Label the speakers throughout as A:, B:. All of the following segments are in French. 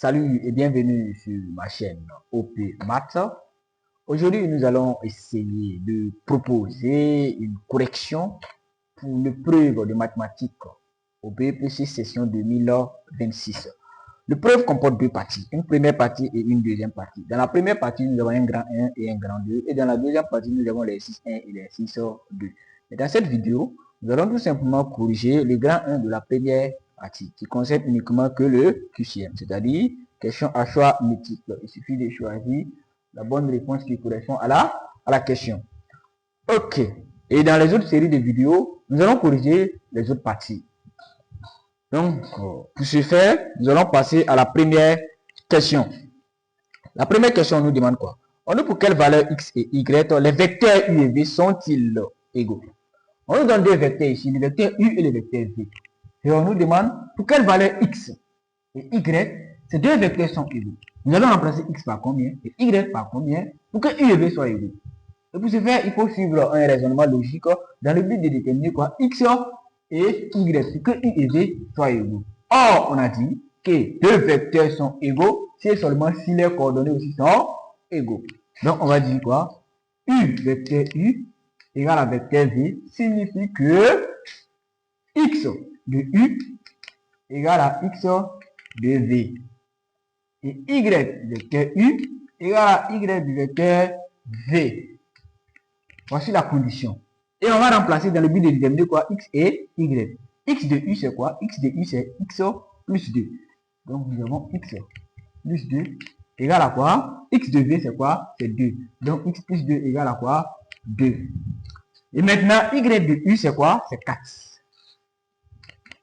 A: Salut et bienvenue sur ma chaîne OP Maths. Aujourd'hui, nous allons essayer de proposer une correction pour l'épreuve de mathématiques au BEPC session 2026. L'épreuve comporte deux parties, une première partie et une deuxième partie. Dans la première partie, nous avons un grand 1 et un grand 2. Et dans la deuxième partie, nous avons les 6 1 et les 6 2. Et dans cette vidéo, nous allons tout simplement corriger le grand 1 de la première partie qui concerne uniquement que le QCM, c'est-à-dire question à choix multiple. Il suffit de choisir la bonne réponse qui correspond à la question. Ok. Et dans les autres séries de vidéos, nous allons corriger les autres parties. Donc, pour ce faire, nous allons passer à la première question. La première question nous demande quoi? On nous pour quelle valeur x et y les vecteurs u et v sont-ils égaux? On nous donne deux vecteurs ici, le vecteur u et le vecteur v. Et on nous demande pour quelle valeur x et y ces deux vecteurs sont égaux. Nous allons remplacer x par combien et y par combien pour que u et v soient égaux. Et pour ce faire, il faut suivre un raisonnement logique dans le but de déterminer quoi? X et y, que u et v soient égaux. Or, on a dit que deux vecteurs sont égaux si et seulement si les coordonnées aussi sont égaux. Donc, on va dire quoi? U vecteur u égale à vecteur v signifie que x de u égale à x de v. Et y vecteur u égale à y du vecteur v. Voici la condition. Et on va remplacer dans le but de déterminer quoi? X et y. X de u c'est quoi? X de u c'est x plus 2. Donc nous avons x plus 2 égale à quoi? X de v c'est quoi? C'est 2. Donc x plus 2 égale à quoi? 2. Et maintenant y de u c'est quoi? C'est 4.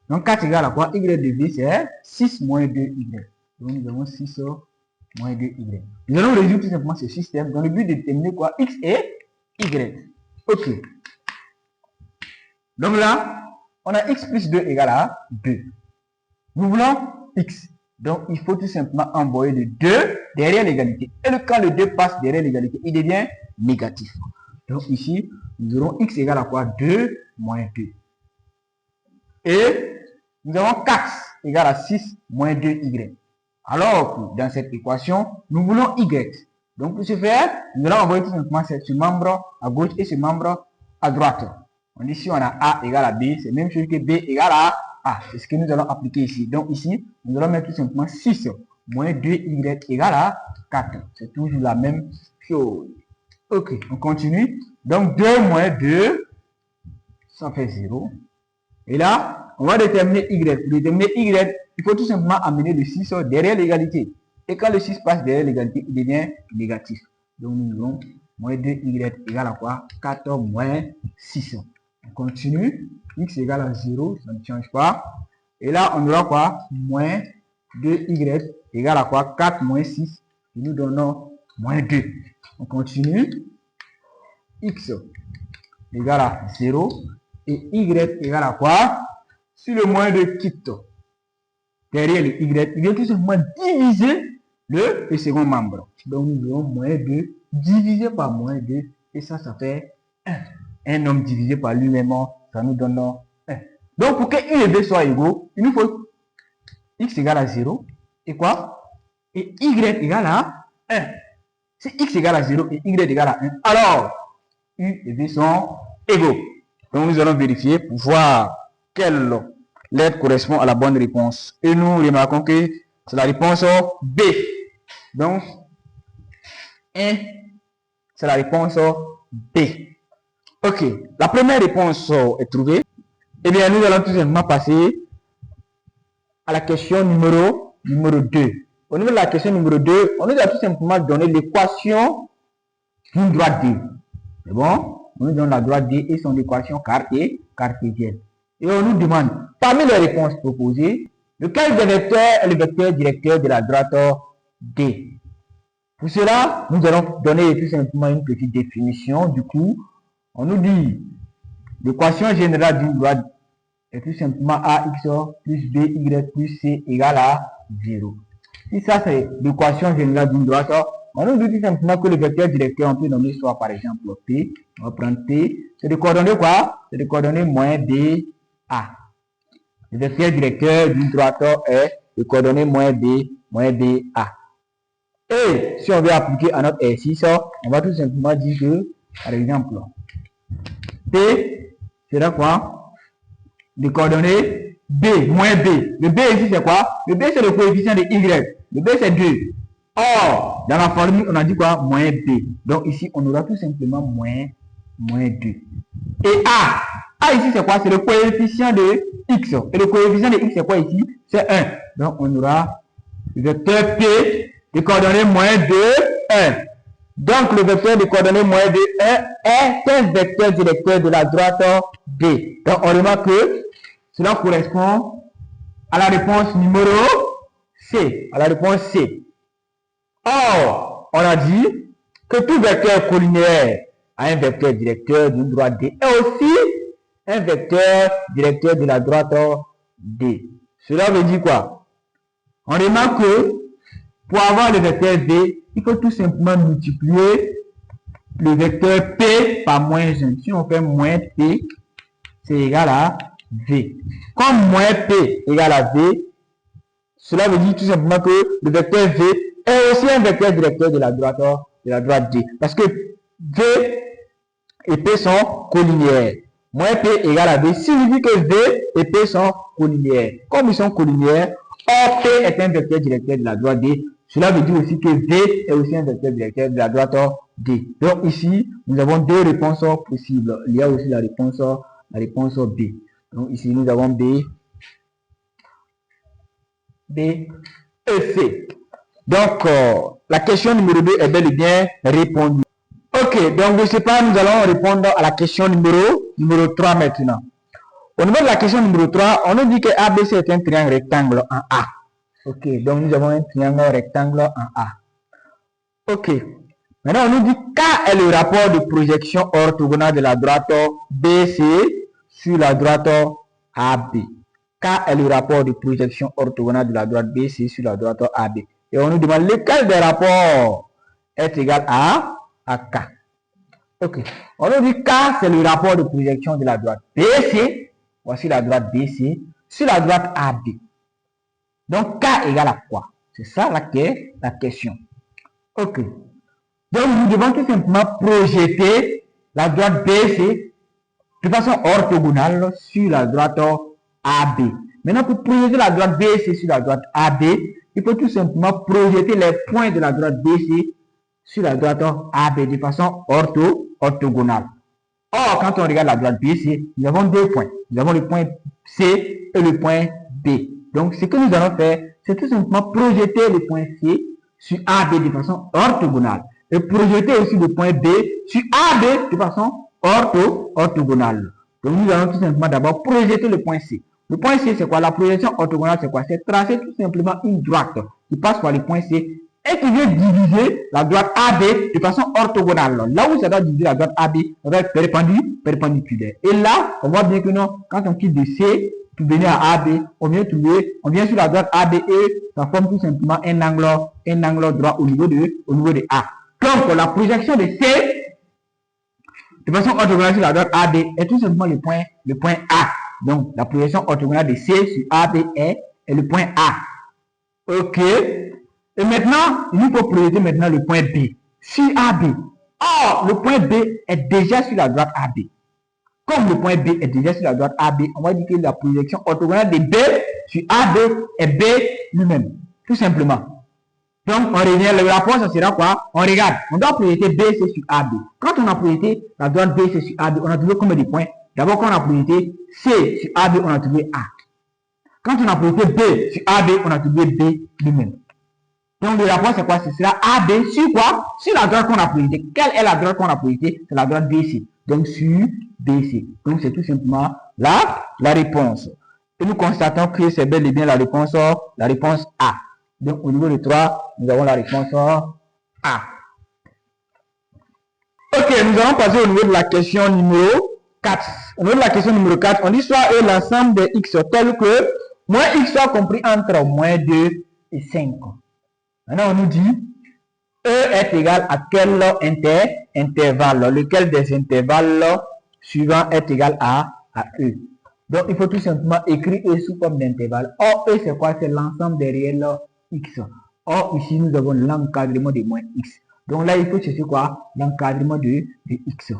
A: Donc 4 égale à quoi? Y de v c'est 6 moins 2y. Donc nous avons 6 moins 2y. Nous allons résoudre tout simplement ce système dans le but de déterminer quoi? X et y. Ok. Donc là, on a x plus 2 égale à 2. Nous voulons x. Donc il faut tout simplement envoyer le 2 derrière l'égalité. Et quand le 2 passe derrière l'égalité, il devient négatif. Donc ici, nous aurons x égale à quoi? 2 moins 2. Et nous avons 4 égale à 6 moins 2y. Alors, dans cette équation, nous voulons y. Donc, pour ce faire, nous allons envoyer tout simplement ce membre à gauche et ce membre à droite. Ici, on a a égale à b, c'est la même chose que b égale à a. C'est ce que nous allons appliquer ici. Donc, ici, nous allons mettre tout simplement 6 moins 2y égale à 4. C'est toujours la même chose. Ok, on continue. Donc, 2 moins 2, ça fait 0. Et là, on va déterminer y. Pour déterminer y, il faut tout simplement amener le 6 derrière l'égalité. Et quand le 6 passe derrière l'égalité, il devient négatif. Donc nous avons moins 2y égale à quoi? 4 moins 6. On continue. X égale à 0, ça ne change pas. Et là, on aura quoi? Moins 2y égale à quoi? 4 moins 6. Et nous donnons moins 2. On continue. X égale à 0. Et y égale à quoi? Si le moins 2 quitte derrière le y, il vient tout simplement diviser le second membre. Donc nous avons moins 2 divisé par moins 2. Et ça fait 1. Un nombre divisé par lui-même, ça nous donne 1. Donc pour que u et v soient égaux, il nous faut x égale à 0. Et quoi? Et y égale à 1. Si x égale à 0 et y égale à 1, alors u et v sont égaux. Donc nous allons vérifier pour voir quelle lettre correspond à la bonne réponse. Et nous remarquons que c'est la réponse B. Donc, 1, c'est la réponse B. Ok, la première réponse est trouvée. Eh bien, nous allons tout simplement passer à la question numéro 2. Au niveau de la question numéro 2, on nous a tout simplement donné l'équation d'une droite D. C'est bon? On nous donne la droite D et son équation cartésienne. Et on nous demande, parmi les réponses proposées, lequel des vecteurs est le vecteur directeur de la droite D? Pour cela, nous allons donner tout simplement une petite définition. Du coup, on nous dit l'équation générale d'une droite est tout simplement ax plus by plus c égale à 0. Si ça c'est l'équation générale d'une droite, on nous dit tout simplement que le vecteur directeur, on peut nommer soit par exemple P. On va prendre P. C'est de coordonnées quoi? C'est de coordonnées moins b a. Le vecteur directeur d'une droite est de coordonnées moins b moins B, A. Et si on veut appliquer à notre exercice, on va tout simplement dire que, par exemple, P sera quoi? Les coordonnées B, moins B. Le B ici, c'est quoi? Le B, c'est le coefficient de Y. Le B, c'est 2. Or, dans la formule, on a dit quoi? Moins B. Donc ici, on aura tout simplement moins 2. Et A. A ici, c'est quoi? C'est le coefficient de X. Et le coefficient de X, c'est quoi ici? C'est 1. Donc, on aura le vecteur P de coordonnées moins 2, 1. Donc, le vecteur de coordonnées moins 2, 1 est un vecteur directeur de la droite D. Donc, on remarque que cela correspond à la réponse numéro C. À la réponse C. Or, on a dit que tout vecteur collinéaire a un vecteur directeur d'une droite D et aussi un vecteur directeur de la droite D. Cela veut dire quoi? On remarque que pour avoir le vecteur V, il faut tout simplement multiplier le vecteur P par moins 1. Si on fait moins P, c'est égal à V. Comme moins P égale à V, cela veut dire tout simplement que le vecteur V est aussi un vecteur directeur de la droite D. Parce que V et P sont collinéaires. Moins P égale à V signifie que V et P sont collinéaires. Comme ils sont collinéaires, or P est un vecteur directeur de la droite D. Cela veut dire aussi que V est aussi un vecteur directeur de la droite D. Donc ici, nous avons deux réponses possibles. Il y a aussi la réponse B. Donc ici, nous avons B et C. Donc, la question numéro 2 est bel et bien répondue. Ok, donc de ce pas, nous allons répondre à la question numéro 3 maintenant. Au niveau de la question numéro 3, on nous dit que ABC est un triangle rectangle en A. Ok, donc nous avons un triangle rectangle en A. Ok, maintenant on nous dit K est le rapport de projection orthogonale de la droite BC sur la droite AB. K est le rapport de projection orthogonale de la droite BC sur la droite AB. Et on nous demande lequel des rapports est égal à K. Ok, on nous dit K c'est le rapport de projection de la droite BC, voici la droite BC, sur la droite AB. Donc K égale à quoi? C'est ça la question. Ok. Donc nous devons tout simplement projeter la droite BC de façon orthogonale sur la droite AB. Maintenant, pour projeter la droite BC sur la droite AB, il faut tout simplement projeter les points de la droite BC sur la droite AB de façon orthogonale. Or, quand on regarde la droite BC, nous avons deux points. Nous avons le point C et le point B. Donc, ce que nous allons faire, c'est tout simplement projeter le point C sur AB de façon orthogonale. Et projeter aussi le point B sur AB de façon orthogonale. Donc, nous allons tout simplement d'abord projeter le point C. Le point C, c'est quoi? La projection orthogonale, c'est quoi? C'est tracer tout simplement une droite qui passe par le point C et qui vient diviser la droite AB de façon orthogonale. Là où ça doit diviser la droite AB, ça doit être perpendiculaire. Et là, on voit bien que non, quand on quitte de C pour venir à AB, on vient sur la droite AB et ça forme tout simplement un angle droit au niveau de A. Donc, la projection de C de façon orthogonale sur la droite AB est tout simplement le point A. Donc, la projection orthogonale de C sur AB est le point A. Ok. Et maintenant, il nous faut projeter maintenant le point B sur AB. Or, le point B est déjà sur la droite AB. Comme le point B est déjà sur la droite AB, on va dire que la projection orthogonale de B sur AB est B lui-même. Tout simplement. Donc, on revient, le rapport, ça sera quoi? On regarde. On doit projeter BC sur AB. Quand on a projeté la droite BC sur AB, on a trouvé combien de points? D'abord, quand on a projeté C sur AB, on a trouvé A. Quand on a projeté B sur AB, on a trouvé B lui-même. Donc, le rapport, c'est quoi? Ce sera AB sur quoi? Sur la droite qu'on a projetée. Quelle est la droite qu'on a projetée? C'est la droite BC. Donc, sur BC. Donc, c'est tout simplement la réponse. Et nous constatons que c'est bel et bien la réponse A. Donc, au niveau de 3, nous avons la réponse A. Ok, nous allons passer au niveau de la question numéro 4. Au niveau de la question numéro 4, on dit soit E l'ensemble des X tel que moins X soit compris entre moins 2 et 5. Maintenant, on nous dit E est égal à quel intervalle, lequel des intervalles suivants est égal à E. Donc, il faut tout simplement écrire E sous forme d'intervalle. Or, E, c'est quoi? C'est l'ensemble des réels X. Or, ici, nous avons l'encadrement de moins x. Donc là, il faut chercher quoi? L'encadrement de x.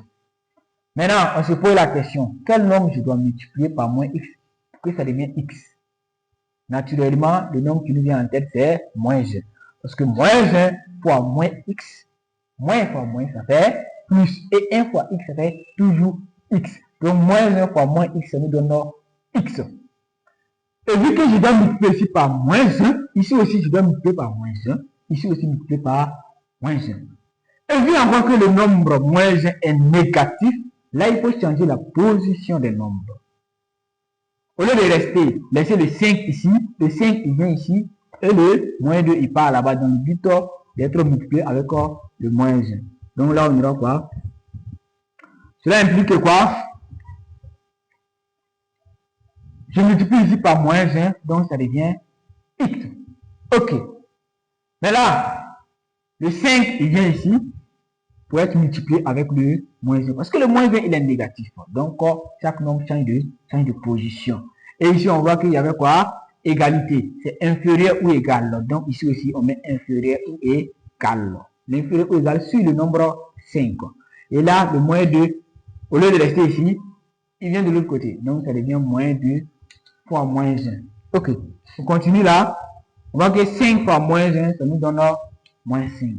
A: Maintenant, on se pose la question, quel nombre je dois multiplier par moins x pour que ça devienne x? Naturellement, le nombre qui nous vient en tête, c'est moins 1. Parce que moins 1 fois moins x, moins fois moins, ça fait plus. Et 1 fois x, ça fait toujours x. Donc, moins 1 fois moins x, ça nous donne x. Et vu que je dois multiplier ici par moins 1, ici aussi je dois multiplier par moins 1, ici aussi multiplier par moins 1. Et vu encore que le nombre moins 1 est négatif, là il faut changer la position des nombres. Au lieu de rester, laisser le 5 ici, le 5 il vient ici, et le moins 2 il part là-bas dans le but d'être multiplié avec le moins 1. Donc là on aura quoi? Cela implique quoi? Je multiplie ici par moins 1, donc ça devient x. Ok. Mais là, le 5, il vient ici pour être multiplié avec le moins 1. Parce que le moins 1, il est négatif. Donc, chaque nombre change de position. Et ici, on voit qu'il y avait quoi? Égalité. C'est inférieur ou égal. Donc, ici aussi, on met inférieur ou égal. L'inférieur ou égal sur le nombre 5. Et là, le moins 2, au lieu de rester ici, il vient de l'autre côté. Donc, ça devient moins 2 fois moins 1. Ok, on continue là. On voit que 5 fois moins 1, ça nous donne moins 5.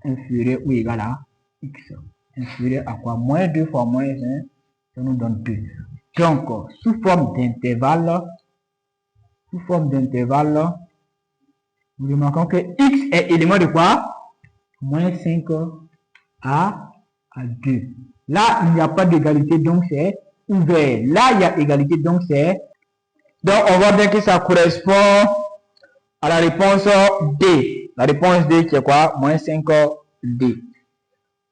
A: Inférieur ou égal à x. Inférieur à quoi? Moins 2 fois moins 1, ça nous donne 2. Donc, sous forme d'intervalle, nous remarquons que x est élément de quoi? Moins 5 à 2. Là, il n'y a pas d'égalité, donc c'est ouvert. Là, il y a égalité, donc c'est... Donc, on voit bien que ça correspond à la réponse D. La réponse D qui est quoi? Moins 5D.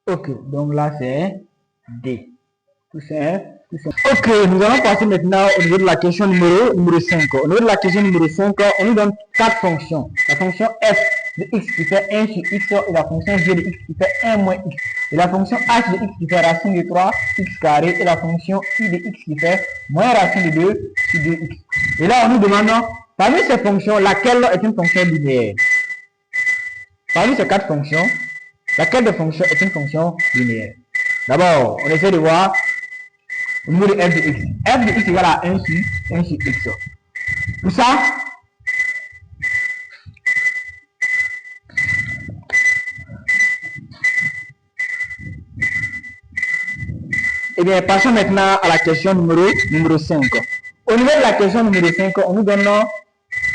A: Ok, donc là c'est D. Tout ça. Ok, nous allons passer maintenant au niveau de la question numéro 5. Au niveau de la question numéro 5, on nous donne 4 fonctions. La fonction f de x qui fait 1 sur x et la fonction g de x qui fait 1 moins x. Et la fonction h de x qui fait racine de 3 x carré et la fonction i de x qui fait moins racine de 2 sur 2x. Et là, on nous demande, parmi ces fonctions, laquelle est une fonction linéaire? Parmi ces 4 fonctions, laquelle de fonction est une fonction linéaire? D'abord, on essaie de voir au niveau de f de x. F de x égale à 1 sur x. Pour ça, eh bien, passons maintenant à la question numéro 5. Au niveau de la question numéro 5, on nous donne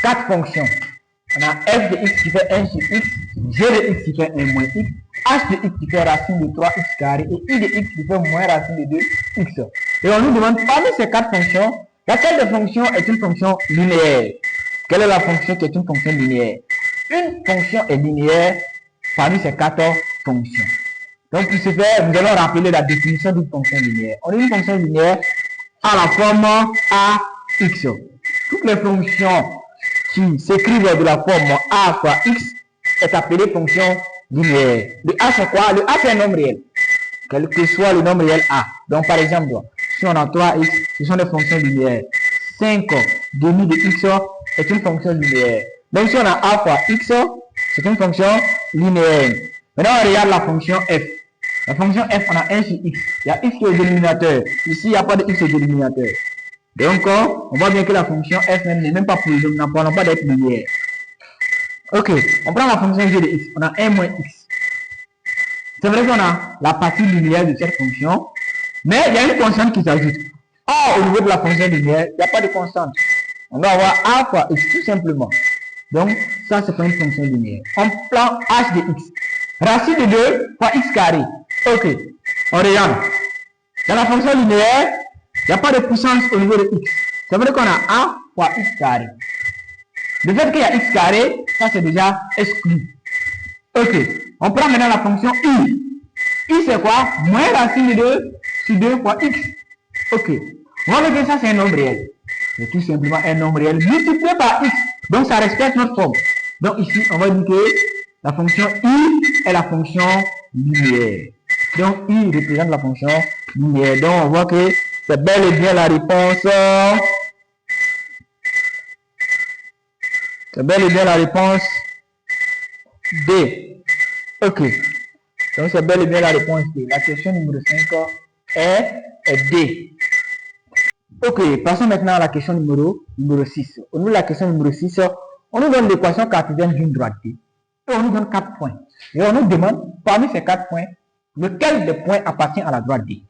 A: 4 fonctions. On a f de x qui fait 1 sur x, g de x qui fait 1 moins x, h de x qui fait racine de 3x carré et i de x qui fait moins racine de 2x. Et on nous demande parmi ces 4 fonctions, laquelle de fonctions est une fonction linéaire? Quelle est la fonction qui est une fonction linéaire? Une fonction est linéaire parmi ces 4 fonctions. Donc, pour ce faire, nous allons rappeler la définition d'une fonction linéaire. On a une fonction linéaire à la forme ax. Toutes les fonctions qui s'écrivent de la forme a fois x est appelée fonction linéaire. Le a c'est quoi? Le a c'est un nombre réel, quel que soit le nombre réel a. Donc, par exemple, si on a 3x, ce sont des fonctions linéaires. 5 demi de x est une fonction linéaire. Donc, si on a a fois x, c'est une fonction linéaire. Maintenant, on regarde la fonction f. La fonction f, on a 1 sur x. Il y a x qui est au dénominateur. Ici, il n'y a pas de x au dénominateur. Donc, on voit bien que la fonction f n'est même pas polynomiale, n'a pas d'être linéaire. Ok, on prend la fonction g de x. On a 1 moins x. C'est vrai qu'on a la partie linéaire de cette fonction, mais il y a une constante qui s'ajoute. Or, au niveau de la fonction linéaire, il n'y a pas de constante. On va avoir a fois x, tout simplement. Donc, ça, c'est pas une fonction linéaire. On prend h de x. Racine de 2 fois x carré. Ok, on regarde. Dans la fonction linéaire, il n'y a pas de puissance au niveau de x. Ça veut dire qu'on a a fois x carré. Le fait qu'il y a x carré, ça c'est déjà exclu. Ok, on prend maintenant la fonction i. I c'est quoi? Moins racine de 2 sur 2 fois x. Ok, on va dire que ça c'est un nombre réel. C'est tout simplement un nombre réel multiplié par x. Donc ça respecte notre forme. Donc ici, on va dire que la fonction i est la fonction linéaire. Donc i représente la fonction linéaire. Donc on voit que c'est bel et bien la réponse. C'est bel et bien la réponse D. Ok. Donc, c'est bel et bien la réponse D. La question numéro 5 est D. Ok, passons maintenant à la question numéro 6. Au niveau de la question numéro 6, on nous donne l'équation cartésienne d'une droite D. Et on nous donne 4 points. Et on nous demande, parmi ces 4 points, lequel des points appartient à la droite D?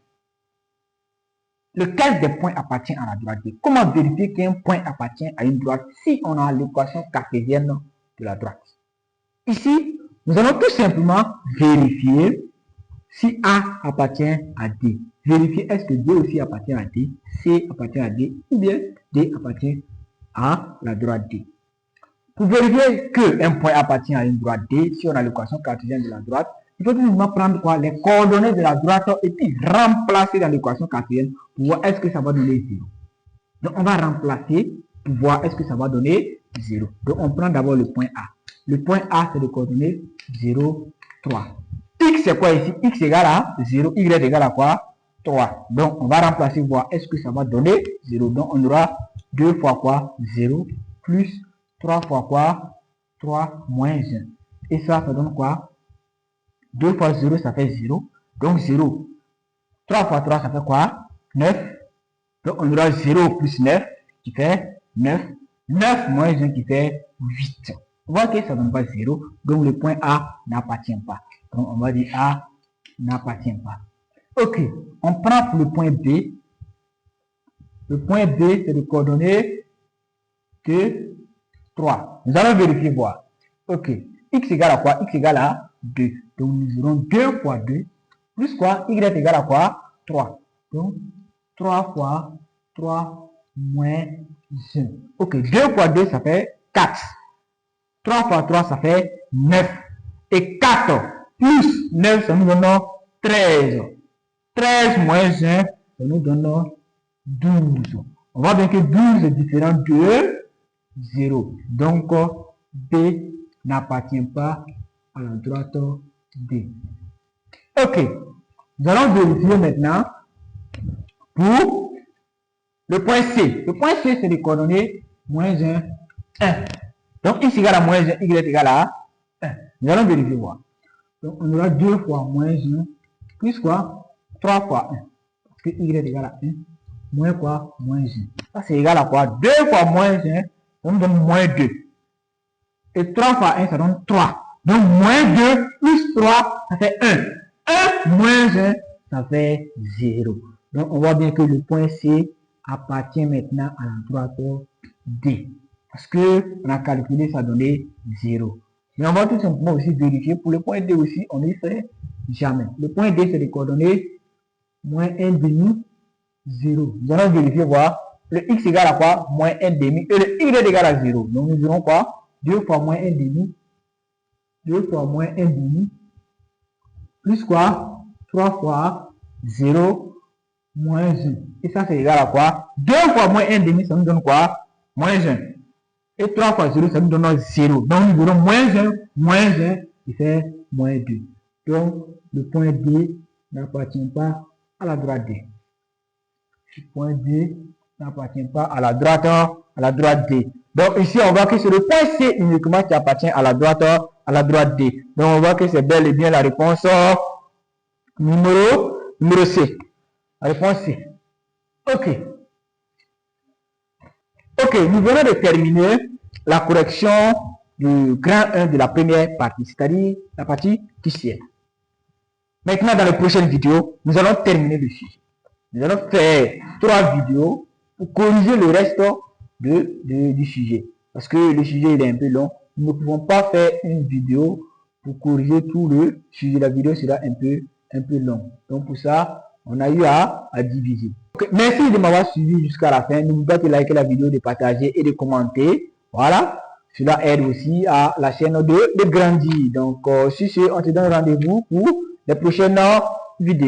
A: Lequel des points appartient à la droite D? Comment vérifier qu'un point appartient à une droite si on a l'équation cartésienne de la droite? Ici, nous allons tout simplement vérifier si A appartient à D. Vérifier est-ce que D aussi appartient à D, C appartient à D, ou bien D appartient à la droite D. Pour vérifier qu'un point appartient à une droite D, si on a l'équation cartésienne de la droite, il faut tout simplement prendre quoi? Les coordonnées de la droite et puis remplacer dans l'équation cartésienne pour voir est-ce que ça va donner 0. Donc on va remplacer pour voir est-ce que ça va donner 0. Donc on prend d'abord le point A. Le point A, c'est de coordonnées 0, 3. X, c'est quoi ici? X égale à 0, Y égale à quoi? 3. Donc, on va remplacer, voir est-ce que ça va donner 0. Donc, on aura 2 fois quoi? 0, plus 3 fois quoi? 3 moins 1. Et ça donne quoi? 2 fois 0, ça fait 0. Donc, 0. 3 fois 3, ça fait quoi? 9. Donc, on aura 0 plus 9, qui fait 9. 9 moins 1, qui fait 8. On voit que ça ne donne pas 0. Donc, le point A n'appartient pas. Donc, on va dire A n'appartient pas. Ok, on prend pour le point B. Le point B, c'est de coordonnées 2, 3. Nous allons vérifier, voir. Ok, X égale à quoi? X égale à 2. Donc, nous aurons 2 fois 2, plus quoi? Y égale à quoi? 3. Donc, 3 fois 3 moins 1. Ok, 2 fois 2, ça fait 4. 3 fois 3, ça fait 9. Et 4 plus 9, ça nous donne 13. 13 moins 1, ça nous donne 12. On voit bien que 12 est différent de 0. Donc, B n'appartient pas à la droite D. Ok. Nous allons vérifier maintenant pour le point C. Le point C, c'est les coordonnées moins 1, 1. Donc, X égale à moins 1, Y égale à 1. Nous allons vérifier voir. Donc, on aura 2 fois moins 1, plus quoi? 3 fois 1. Parce que Y égale à 1. Moins quoi? Moins 1. Ça, c'est égal à quoi? 2 fois moins 1, ça nous donne moins 2. Et 3 fois 1, ça donne 3. Donc, moins 2 plus 3, ça fait 1. 1 moins 1, ça fait 0. Donc, on voit bien que le point C appartient maintenant à la droite D. Parce que on a calculé, ça donnait 0. Mais on va tout simplement aussi vérifier. Pour le point D aussi, on n'y fait jamais. Le point D, c'est les coordonnées moins 1 demi, 0. Nous allons vérifier, voir. Le X égale à quoi? Moins 1 demi. Et le Y égale à 0. Donc, nous aurons quoi? 2 fois moins 1 demi. 2 fois moins 1 demi. Plus quoi? 3 fois 0 moins 1. Et ça, c'est égal à quoi? 2 fois moins 1 demi, ça nous donne quoi? Moins 1. Et 3 fois 0, ça nous donne 0. Donc, nous aurons moins 1, qui fait moins 2. Donc, le point D n'appartient pas à la droite D. Le point D n'appartient pas à la droite D. Donc, ici, on voit que c'est le point C uniquement qui appartient à la droite D. Donc, on voit que c'est bel et bien la réponse numéro C. La réponse C. Ok. Ok, nous venons de terminer la correction du grand 1 de la première partie, c'est-à-dire la partie QCM. Maintenant, dans les prochaines vidéos, nous allons terminer le sujet. Nous allons faire 3 vidéos pour corriger le reste du sujet. Parce que le sujet il est un peu long. Nous ne pouvons pas faire une vidéo pour corriger tout le sujet. La vidéo sera un peu long. Donc pour ça, on a eu à diviser. Okay. Merci de m'avoir suivi jusqu'à la fin. N'oubliez pas de liker la vidéo, de partager et de commenter. Voilà. Cela aide aussi à la chaîne de grandir. Donc, sur ce, on te donne rendez-vous pour les prochaines vidéos.